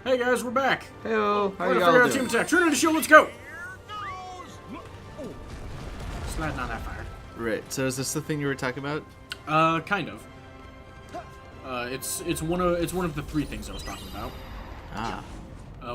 Hey guys, we're back. Heyo, how We're you gonna all figure out doing? team attack. Trinity shield, let's go. Sliding on that fire. Right. So is this the thing you were talking about? Kind of. It's one of the three things I was talking about. Ah.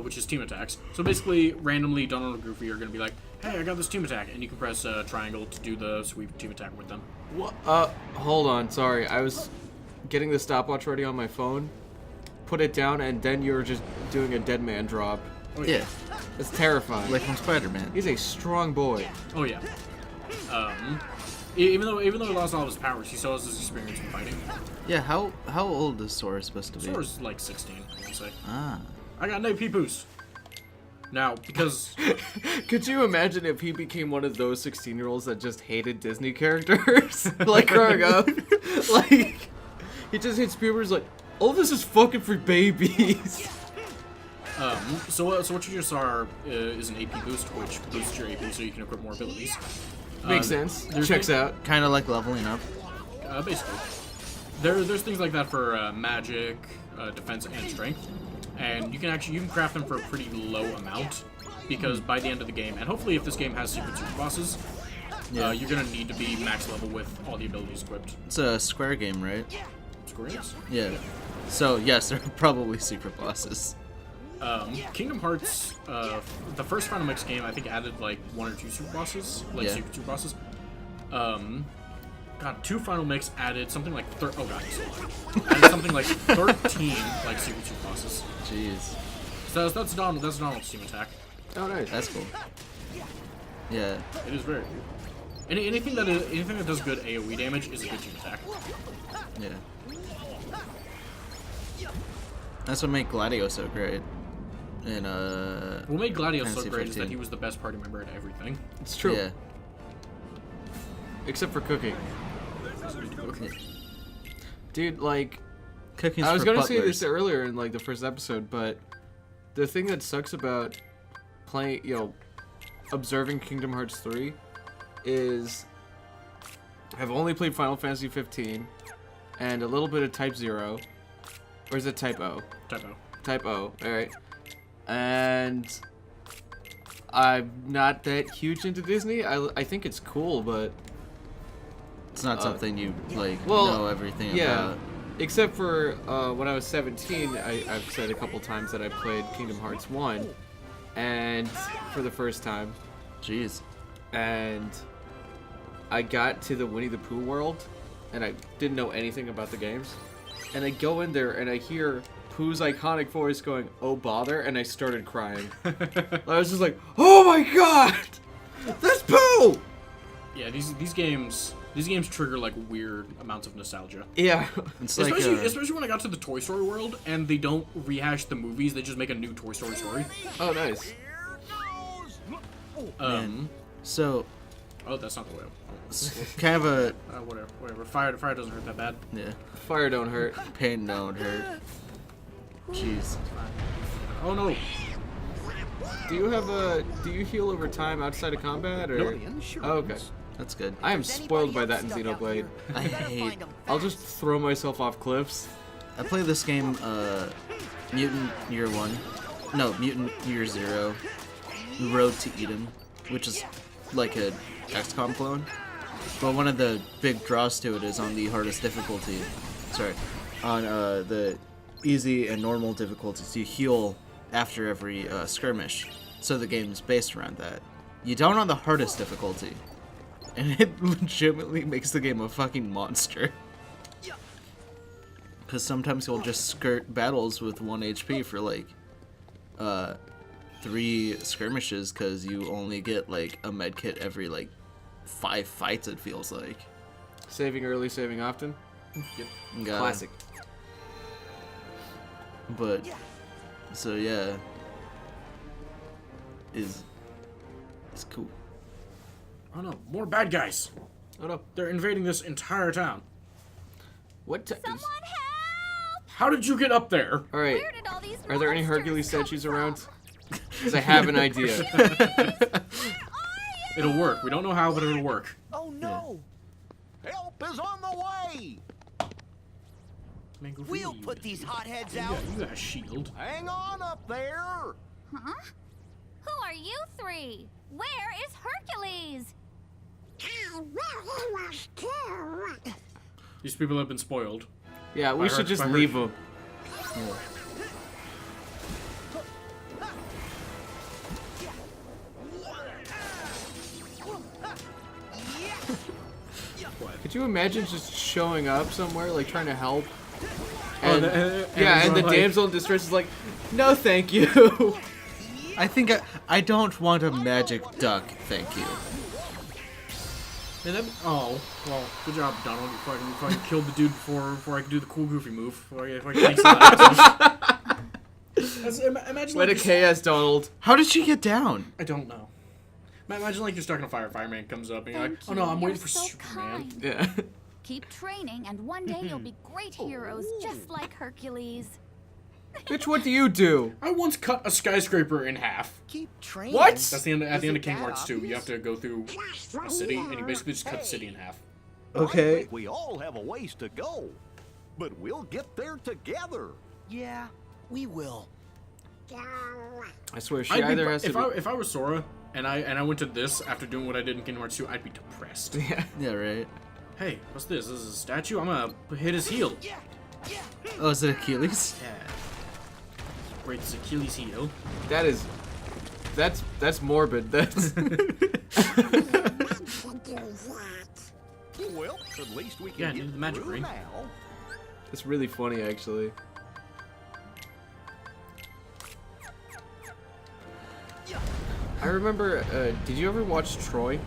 Which is team attacks. So basically, randomly, Donald and Goofy are gonna be like, "Hey, I got this team attack," and you can press triangle to do the sweep team attack with them. What? Hold on. Sorry, I was getting the stopwatch ready on my phone. Put it down, and then you were just doing a dead man drop. Oh, Yeah, It's terrifying. like from Spider-Man. He's a strong boy. Oh yeah. Even though he lost all of his powers, he still has his experience in fighting. Yeah, how old is Sora supposed to be? Sora's like 16, I want to say. Ah. I got no peepoos. Now, because Could you imagine if he became one of those 16-year-olds that just hated Disney characters? Like, growing up? Like, he just hits puberty, like, all this is fucking for babies. so what you just saw is an AP boost, which boosts your AP so you can equip more abilities. Makes sense. there's Checks things- out. Kind of like leveling up. Basically, there's things like that for magic, defense, and strength, and you can craft them for a pretty low amount, because by the end of the game, and hopefully if this game has secret super bosses, you're gonna need to be max level with all the abilities equipped. It's a Square game, right? Square Enix? Yeah. So yes, there are probably secret bosses. Kingdom Hearts, the first Final Mix game, I think added like 1 or 2 super bosses, like Yeah. secret super bosses. God, 2 Final Mix added something like added something like 13 like secret super bosses. Jeez, So that's Donald's team attack. Oh, nice. that's cool. Yeah. It is very cool. Anything that does good AOE damage is a good team attack. Yeah. That's what made Gladio so great. And What made Gladius so Fantasy great is that 15. he was the best party member at everything. It's true. Yeah. Except for cooking. Yeah. Dude, like, Cooking's I was for gonna say butlers. this earlier in, like, the first episode, but the thing that sucks about playing, observing Kingdom Hearts 3 is I've only played Final Fantasy 15 and a little bit of Type 0. Or is it Type O? Typo. Type O, alright. And I'm not that huge into Disney. I think it's cool, but It's not something you like well, know everything yeah. about. Except for when I was 17, I've said a couple times that I played Kingdom Hearts 1 and for the first time. Jeez. And I got to the Winnie the Pooh world, and I didn't know anything about the games. And I go in there, and I hear Pooh's iconic voice going, "Oh bother," and I started crying. I was just like, "Oh my god, that's Pooh!" Yeah, these games trigger like weird amounts of nostalgia. Yeah, It's like Especially when I got to the Toy Story world and they don't rehash the movies, they just make a new Toy Story story. oh nice. so Oh, that's not the way. it's kind of a Whatever. Fire doesn't hurt that bad. yeah. Fire don't hurt. Pain don't hurt. Jeez. Oh no. Do you heal over time outside of combat, or? Oh, okay. That's good. I am spoiled by that in Xenoblade. I hate. I'll just throw myself off cliffs. I play this game, Mutant Year 1. No, Mutant Year 0. Road to Eden, which is like a XCOM clone. But one of the big draws to it is on the hardest difficulty. Sorry. On the easy and normal difficulties, you heal after every skirmish. So the game's based around that. You don't on the hardest difficulty. And it legitimately makes the game a fucking monster. Because sometimes you'll just skirt battles with 1 HP for like 3 skirmishes because you only get like a med kit every like 5 fights, it feels like. Saving early, saving often. Got it. Classic. But so yeah, it's cool. Oh no, more bad guys. Oh no. They're invading this entire town. What? Someone help! How did you get up there? All right. Where did all these Are there any monsters Hercules come statues from? around? Because I have an idea. It'll work. We don't know how, but it'll work. Oh no! Help is on the way! Man, Goofy, We'll what are you put gonna these do? hotheads Yeah, out. you got a shield. Hang on up there. Huh? Who are you three? Where is Hercules? These people have been spoiled. Yeah, we I should heard- just I heard- leave them. What? Could you imagine just showing up somewhere, like trying to help? Oh, And, yeah, and the like, damsel in distress is like, no, thank you. I think I don't want a magic duck, thank you. Man, oh, well, good job, Donald. You fucking killed the dude before I could do the cool Goofy move. Before I could take some action. Imagine Way like to KS, Donald. How did she get down? I don't know. Imagine like you're stuck in a fire. Fireman comes up and you're like, Thank oh no, you, I'm waiting you're for so Superman. kind. Yeah. Keep training, and one day you'll be great heroes, just like Hercules. Bitch, what do you do? I once cut a skyscraper in half. Keep training. What? That's the end. At the end of Kingdom Isn't Hearts that 2, you have to go through a city, and you basically just cut the city in half. I think we all have a ways to go, but we'll get there together. Yeah, we will. I swear, she I'd be- either has to if I was Sora and I went to this after doing what I did in Kingdom Hearts 2, I'd be depressed. Yeah. Yeah, right. Hey, what's this? This is a statue? I'm gonna hit his heel. Oh, is it Achilles? Yeah. Break his Achilles heel. That is... That's morbid. That's... Well, at least we can Yeah, get the magic through ring. now. It's really funny, actually. I remember, did you ever watch Troy?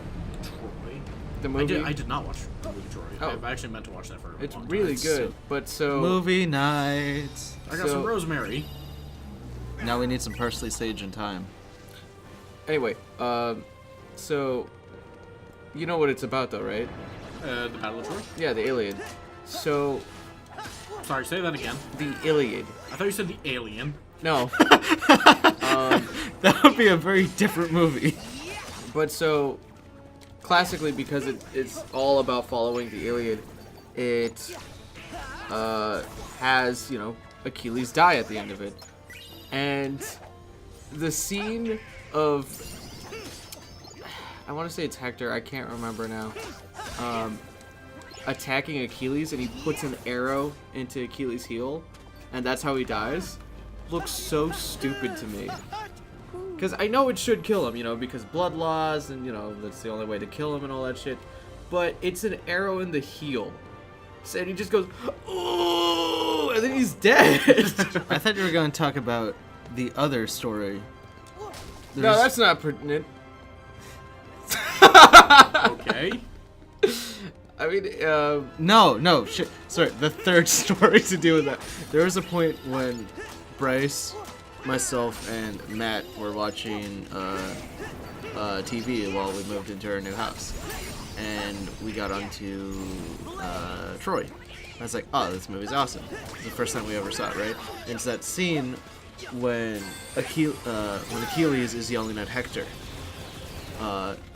Troy. The movie? I did not watch the movie Troy. Oh. I actually meant to watch that for a It's long really time. good, but so... Movie night. I got some So- rosemary. Now we need some parsley, sage, and thyme. Anyway, so... You know what it's about, though, right? The Battle of Troy. Yeah, the Iliad. So, Sorry, say that again. the Iliad. I thought you said the alien. No. That would be a very different movie. But so, classically, because it's all about following the Iliad, it has, you know, Achilles die at the end of it. And the scene of, I want to say it's Hector, I can't remember now, attacking Achilles, and he puts an arrow into Achilles' heel, and that's how he dies, looks so stupid to me. Because I know it should kill him, you know, because blood loss, and, you know, that's the only way to kill him and all that shit. But it's an arrow in the heel. So, and he just goes, oh, and then he's dead. I thought you were going to talk about the other story. No, There's- that's not pertinent. Okay. I mean, No, shit. Sorry, the third story to do with that. There was a point when Bryce, myself, and Matt were watching TV while we moved into our new house. And we got onto Troy. I was like, oh, this movie's awesome. It's the first time we ever saw it, right? And it's that scene when Achilles is yelling at Hector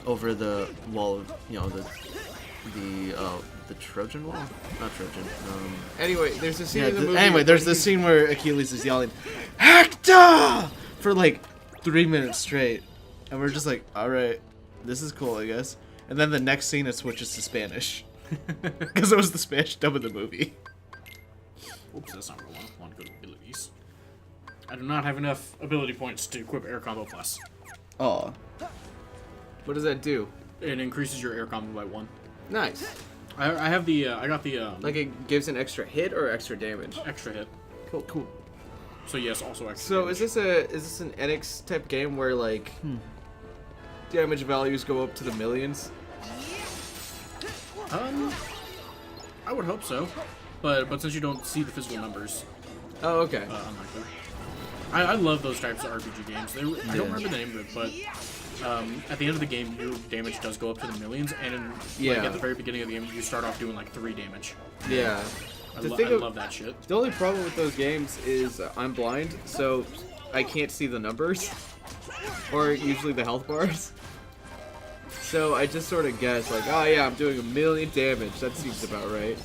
over the wall of, you know, the Trojan wall? Not Trojan. anyway, there's a scene Yeah, in the movie. anyway, there's this scene where Achilles is yelling, Hector! For like 3 minutes straight. And we're just like, alright, this is cool, I guess. And then the next scene it switches to Spanish. Because it was the Spanish dub of the movie. Oops, that's not what I want. I want to go to abilities. I do not have enough ability points to equip Air Combo Plus. Oh. What does that do? It increases your air combo by 1. Nice. I have the I got the Like it gives an extra hit or extra damage. extra hit. Cool. So yes, also extra. So damage. is this an NX type game where like damage values go up to the millions? I would hope so, but since you don't see the physical numbers, Oh, okay. unlikely. I love those types of RPG games. I don't remember the name of it, but at the end of the game, your damage does go up to the millions, and like, Yeah. at the very beginning of the game, you start off doing like 3 damage. Yeah. I, The lo- thing I of- love that shit. The only problem with those games is I'm blind, so I can't see the numbers, or usually the health bars. So I just sort of guess, like, oh yeah, I'm doing 1 million damage. That seems about right.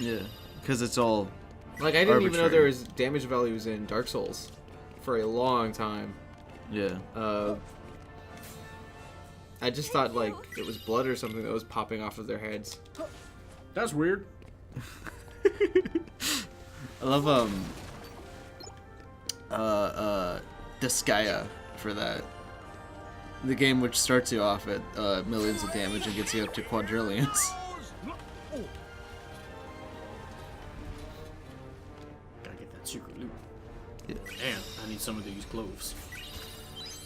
Yeah. because it's all Like, I didn't even know arbitrary. there was damage values in Dark Souls for a long time. yeah. I just thought, like, it was blood or something that was popping off of their heads. That's weird. I love Disgaea for that. The game which starts you off at millions of damage and gets you up to quadrillions. Gotta get that secret loot. Yeah. And I need some of these cloves.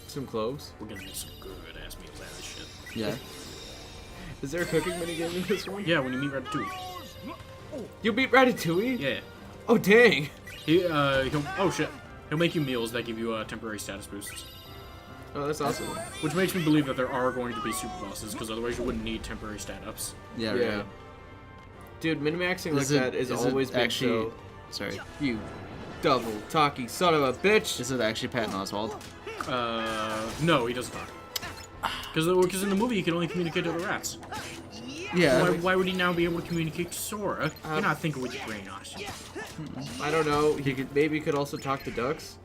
Some cloves. We're gonna make some good ass meals out of this shit. Yeah. Is there a cooking minigame in this one? Yeah, when you meet Ratatouille. You beat Ratatouille? Yeah. Oh, dang. He'll oh shit. He'll make you meals that give you temporary status boosts. Oh, that's awesome. Which makes me believe that there are going to be super bosses, because otherwise you wouldn't need temporary stat ups. Yeah. Yeah. Right. Dude, minimaxing like Is it- that has is it always been actually- so... Sorry. You double talkie son of a bitch. Is it actually Patton Oswalt? No, he doesn't talk. Because in the movie he can only communicate to the rats. Yeah. Why would he now be able to communicate to Sora? You're not thinking with your brain, Austin. I don't know. He could could also talk to ducks.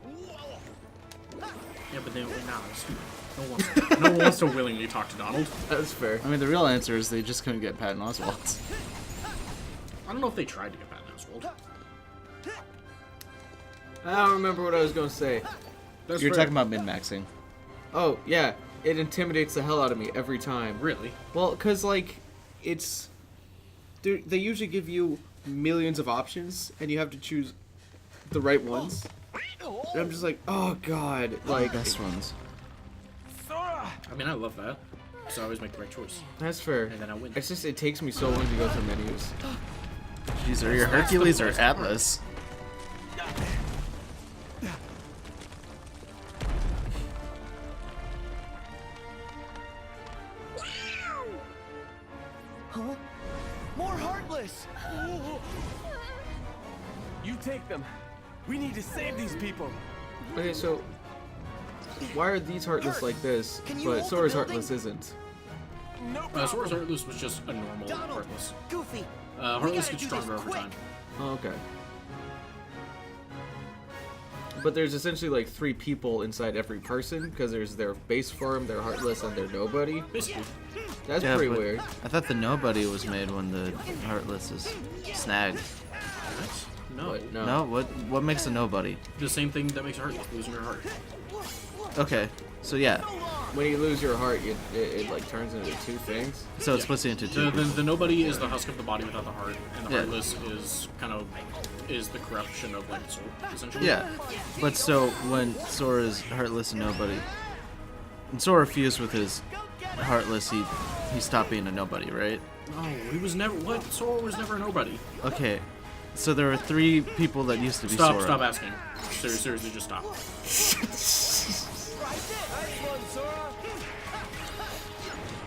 Yeah, but then we're not stupid. No one wants to willingly talk to Donald. That's fair. I mean, the real answer is they just couldn't get Patton Oswalt. I don't know if they tried to get Patton Oswalt. I don't remember what I was going to say. That's You're fair. talking about min-maxing. Oh, yeah. It intimidates the hell out of me every time. Really? Well, because, like, it's... They usually give you millions of options, and you have to choose the right ones. And I'm just like, oh, God. Like, Best ones. I mean, I love that. So I always make the right choice. that's fair. And then I win. It's just, it takes me so long to go through menus. These are your Hercules or Atlas. Huh? More Heartless! You take them. We need to save these people. Okay, so... Why are these Heartless like this, Can you but hold the Sora's building? Heartless isn't? No Sora's problem. Heartless was just a normal Donald! Heartless. Goofy! Heartless gotta gets do stronger this over quick. time. Oh, okay. But there's essentially like 3 people inside every person, because there's their base form, their Heartless, and their Nobody. Basically. That's Yeah, pretty but weird. I thought the Nobody was made when the Heartless is snagged. What? No. But no. No, what makes a Nobody? The same thing that makes a Heartless, losing your heart. Okay, so yeah, When you lose your heart, it like turns into 2 things. so it Yeah. splits you into 2. The Nobody is the husk of the body without the heart, and the Yeah. Heartless is kind of the corruption of like the soul, essentially. Yeah, but so when Sora's Heartless and Nobody, when Sora fused with his Heartless, he stopped being a Nobody, right? No, he was never. What? Sora was never a nobody. Okay, so there were 3 people that used to be Stop! Sora. Stop asking. Seriously, just stop.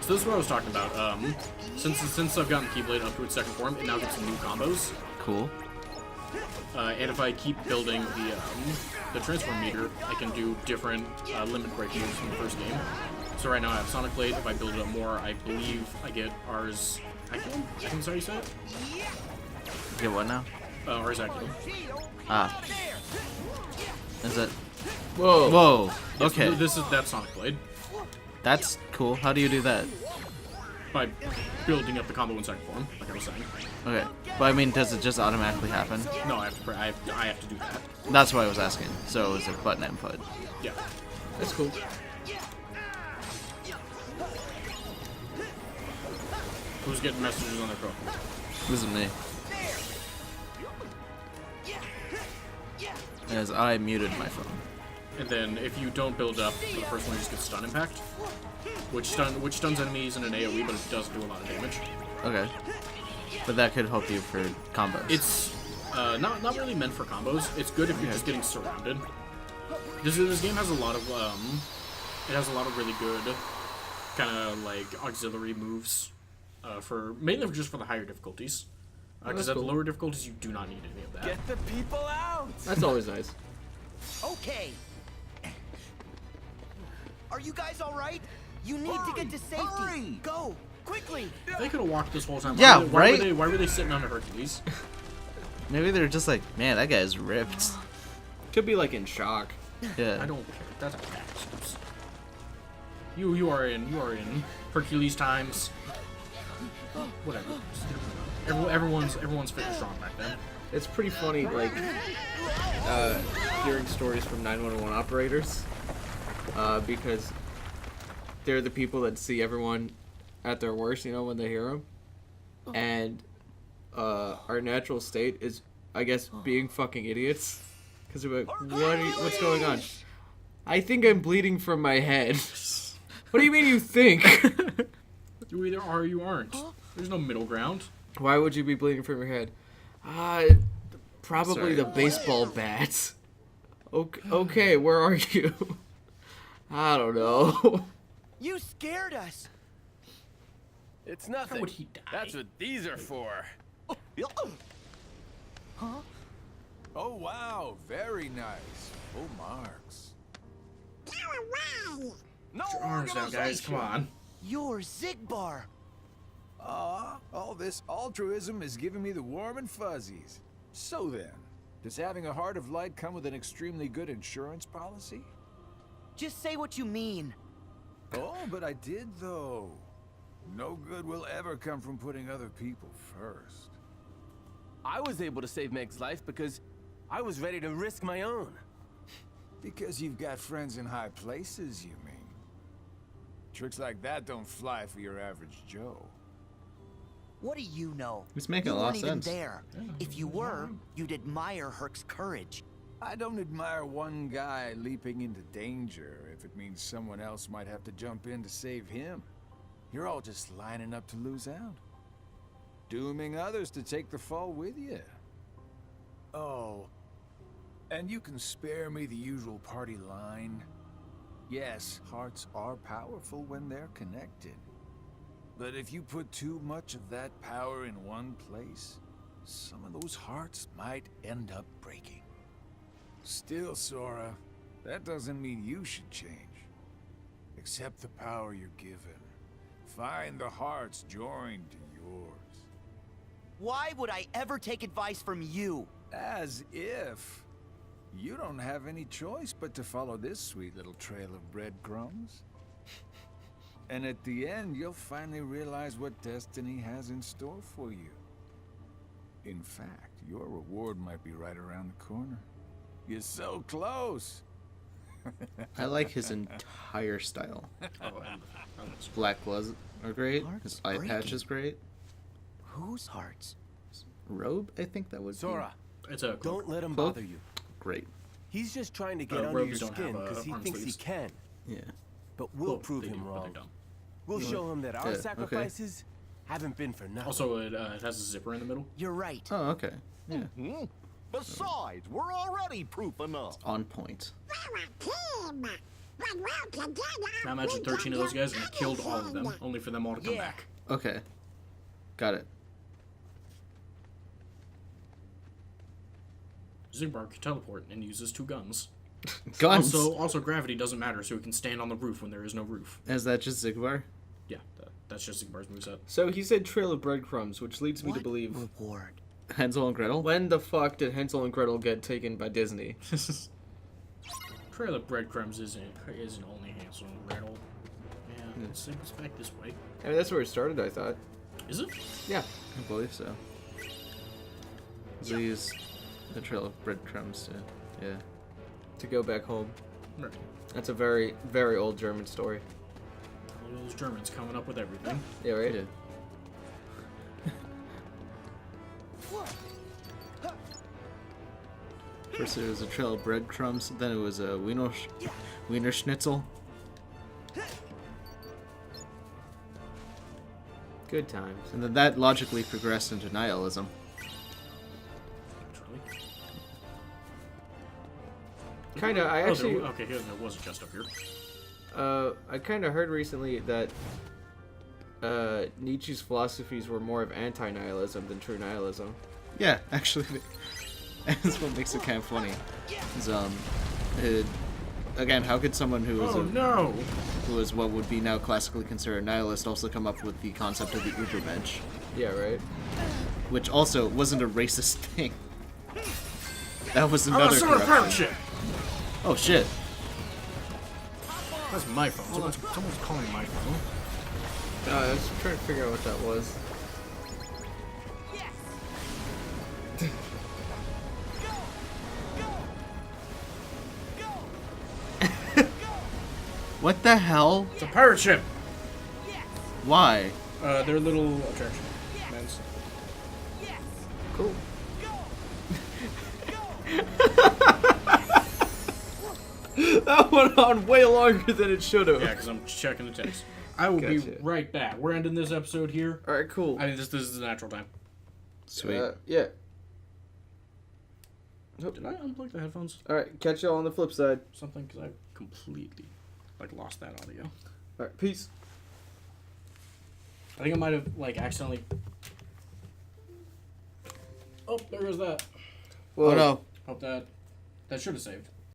So this is what I was talking about. Since I've gotten Keyblade up to its second form, it now gets some new combos. Cool. And if I keep building the transform meter, I can do different limit break moves from the first game. So right now I have Sonic Blade. If I build it up more, I believe I get Ars Aculum? I think that's how you say it. Get what now? Ars Aculum. Ah. Is it? Whoa. Whoa. Yes, Okay, that's Sonic Blade. that's cool. How do you do that? By building up the combo in second form, like I was saying. Okay, but I mean, does it just automatically happen? No, I have to do that. That's why I was asking. So is it button input? Yeah. That's cool. Who's getting messages on their phone? This is me. As I muted my phone. And then if you don't build up, the first one just gets stun impact, which stuns enemies in an AOE, but it does do a lot of damage. Okay. But that could help you for combos. It's not really meant for combos. It's good if you're just getting surrounded. This game has a lot of it has a lot of really good kind of like auxiliary moves for mainly just for the higher difficulties. Because That's at cool. the lower difficulties you do not need any of that. Get the people out! That's always nice. Okay. Are you guys alright? You need to get to safety. Hurry! Go! Quickly! They could have walked this whole time. Yeah, Why right? were they sitting on a Hercules? Maybe they're just like, man, that guy's ripped. Could be like in shock. Yeah. I don't care. That's how actions. You are in Hercules times. Whatever. Everyone's fit and strong back then. It's pretty funny, like, hearing stories from 911 operators, because they're the people that see everyone at their worst, you know, when they hear them. And our natural state is, I guess, being fucking idiots. Because we're like, what's going on? I think I'm bleeding from my head. What do you mean you think? You either are or you aren't. There's no middle ground. Why would you be bleeding from your head? Probably Sorry. the baseball bat. Okay, where are you? I don't know. You scared us. It's How nothing. would he die? That's what these are for. Huh? Oh wow, very nice. Full marks. No Put your arms down, guys. Come on. You're Zigbar. All this altruism is giving me the warm and fuzzies. So then, does having a heart of light come with an extremely good insurance policy? Just say what you mean. Oh, but I did though. No good will ever come from putting other people first. I was able to save Meg's life because I was ready to risk my own. Because you've got friends in high places, you mean? Tricks like that don't fly for your average Joe. What do you know? It's making you a lot weren't of even sense. there. If you were, you'd admire Herc's courage. I don't admire one guy leaping into danger if it means someone else might have to jump in to save him. You're all just lining up to lose out. Dooming others to take the fall with you. Oh, and you can spare me the usual party line. Yes, hearts are powerful when they're connected. But if you put too much of that power in one place, some of those hearts might end up breaking. Still, Sora, that doesn't mean you should change. Accept the power you're given. Find the hearts joined to yours. Why would I ever take advice from you? As if. You don't have any choice but to follow this sweet little trail of breadcrumbs. And at the end, you'll finally realize what destiny has in store for you. In fact, your reward might be right around the corner. You're so close. I like his entire style. Oh, and His black gloves are great. Heart's His eye patch is great. Whose hearts? Robe, I think that would Sora, it's a don't let him Cloak? bother you. be great. He's just trying to get under rogues your don't skin have, because he arm thinks sleeves. he can. Yeah. But we'll Well, prove they him do, but they're wrong. dumb. We'll show him that our okay. sacrifices haven't been for nothing. Also, it has a zipper in the middle. You're right. Oh, okay. Yeah. Besides, we're already proof enough. On point. Now imagine 13 of those guys and I killed all of them, only for them all to come Yeah. back. Okay. Got it. Zigbar can teleport and uses 2 guns. Guns. Also, gravity doesn't matter, so he can stand on the roof when there is no roof. Is that just Zigbar? Yeah, that's just Zigbar's moveset. So he said trail of breadcrumbs, which leads me to What believe, reward? Hansel and Gretel? when the fuck did Hansel and Gretel get taken by Disney? Trail of breadcrumbs isn't only Hansel and Gretel. Yeah, it's back this way. I mean, that's where it started, I thought. Is it? Yeah. I believe so. These the trail of breadcrumbs to To go back home. Right. That's a very, very old German story. All those Germans coming up with everything. Yeah, right? yeah. First it was a trail of breadcrumbs, then it was a Wiener Schnitzel. Good times. And then that logically progressed into nihilism. Actually. Kinda, I Oh, actually, okay, here there was a chest up here. I kinda heard recently that, Nietzsche's philosophies were more of anti-nihilism than true nihilism. Yeah, actually, that's what makes it kind of funny. Is, again, how could someone who was Oh no! who is what would be now classically considered a nihilist also come up with the concept of the Übermensch, Yeah, right? which also wasn't a racist thing. That was I'm another a summer pirate corruption. ship. Oh shit. That's my phone. Someone's calling my phone. I was trying to figure out what that was. What the hell? It's a pirate ship. Why? They're little attraction. Men's. Cool. That went on way longer than it should have. Yeah, because I'm checking the text. I will be Gotcha. right back. We're ending this episode here. All right, cool. I mean, this is the natural time. Sweet. Yeah. Did I unplug the headphones? All right, catch y'all on the flip side. Something? Because I completely, lost that audio. All right, peace. I think I might have, accidentally... Oh, there goes that. Whoa. Oh no. Hope that should have saved.